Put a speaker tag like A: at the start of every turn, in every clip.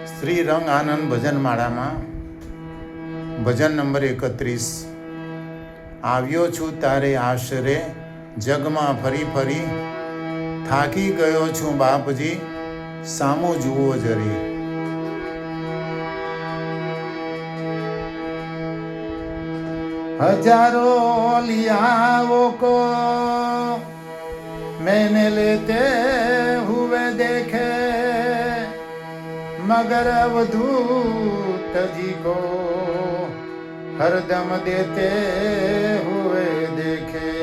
A: શ્રી રંગ આનંદ ભજનમાળામાં ભજન નંબર 31. આવ્યો છું તારે આશરે, જગમાં ફરી ફરી, થાકી ગયો છું બાપજી, સામું જુઓ જરી. हजारो लियाओं को मैंने लेते हुए देखे, मगर अवधूत जी को हरदम देते हुए देखे.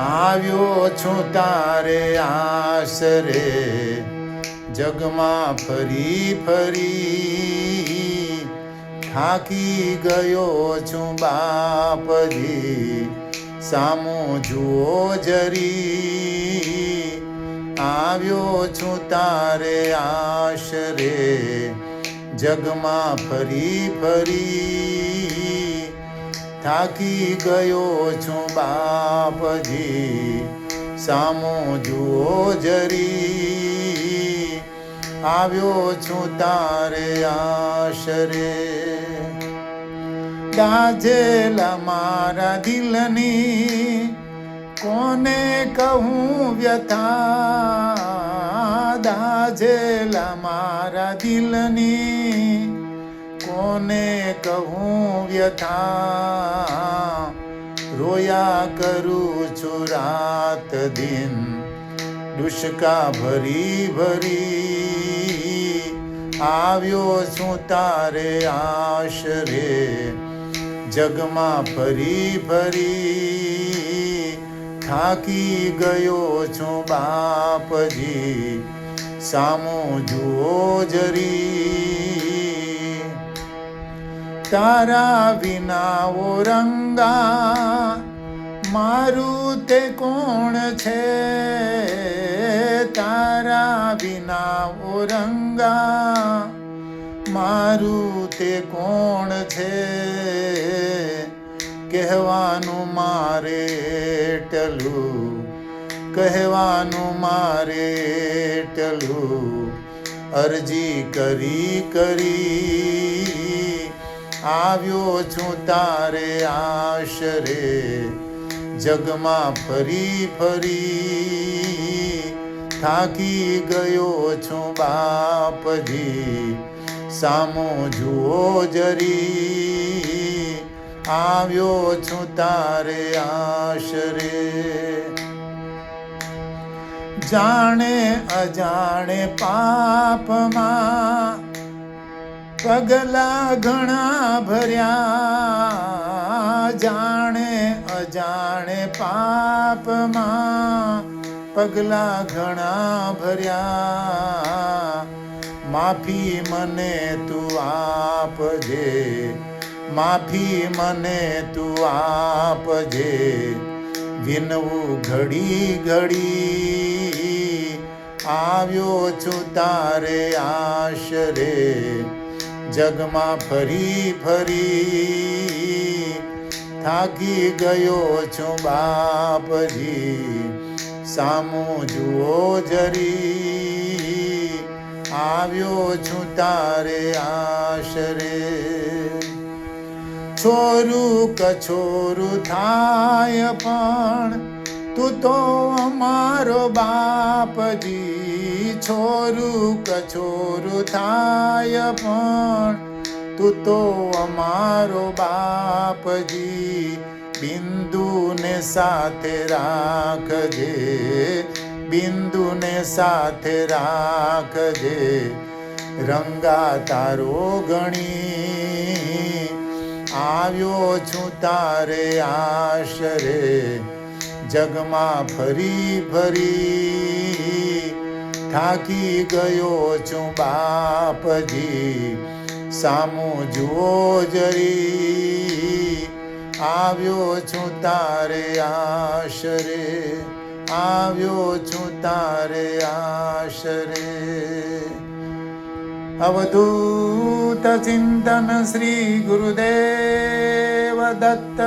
A: આવ્યો છું તારે આશરે, જગમાં ફરી ફરી, થાકી ગયો છું બાપજી, સામું જુઓ જરી. આવ્યો છું તારે આશરે, જગમાં ફરી ફરી, થાકી ગયો છું બાપજી, સામું જુઓ જરી. આવ્યો છું તારે આશરે. દાઝેલા મારા દિલની કોને કહું વ્યથા, દાઝેલા મારા દિલની કોને કહું વ્યથા. રોયા કરું છું રાત દિન, દુષ્કા ભરી ભરી. આવ્યો છું તારે આશરે, જગમાં ફરી ફરી, થાકી ગયો છું બાપજી, સામું જુઓ જરી. તારા વિના ઓ રંગા મારું તે કોણ છે, તારા વિના ઓ રંગા મારું તે કોણ છે. કહેવાનું મારે એટલું, કહેવાનું મારે એટલું, અરજી કરી કરી. આવ્યો છું તારે આશરે, જગમાં ફરી ફરી, થાકી ગયો છું બાપજી, સામું જુઓ જરી. આવ્યો છું તારે આશરે. જાણે અજાણે પાપમાં પગલા ઘણા ભર્યા, જાણે અજાણે પાપમાં પગલા ઘણા ભર્યા. માફી મને તું આપજે, માફી મને તું આપજે, વિનવું ઘડી ઘડી. આવ્યો છું તારે આશરે, જગમાં ફરી ફરી, થાકી ગયો છું બાપજી, સામું જુઓ જરી. આવ્યો છું તારે આશરે. છોરું કછોરું થાય પણ તું તો અમારો બાપજી, છોરું કછોરું થાય પણ તું તો અમારો બાપજી. બિંદુને સાથે રાખજે, બિંદુને સાથે રાખજે, રંગા તારો ગણી. આવ્યો છું તારે આશરે, જગમાં ફરી ફરી, થાકી ગયો છું બાપજી, સામું જુઓ જરી. આવ્યો છું તારે આશરે, આવ્યો છું તારે આશરે. अवधूत चिंतन श्री गुरुदेव दत्त।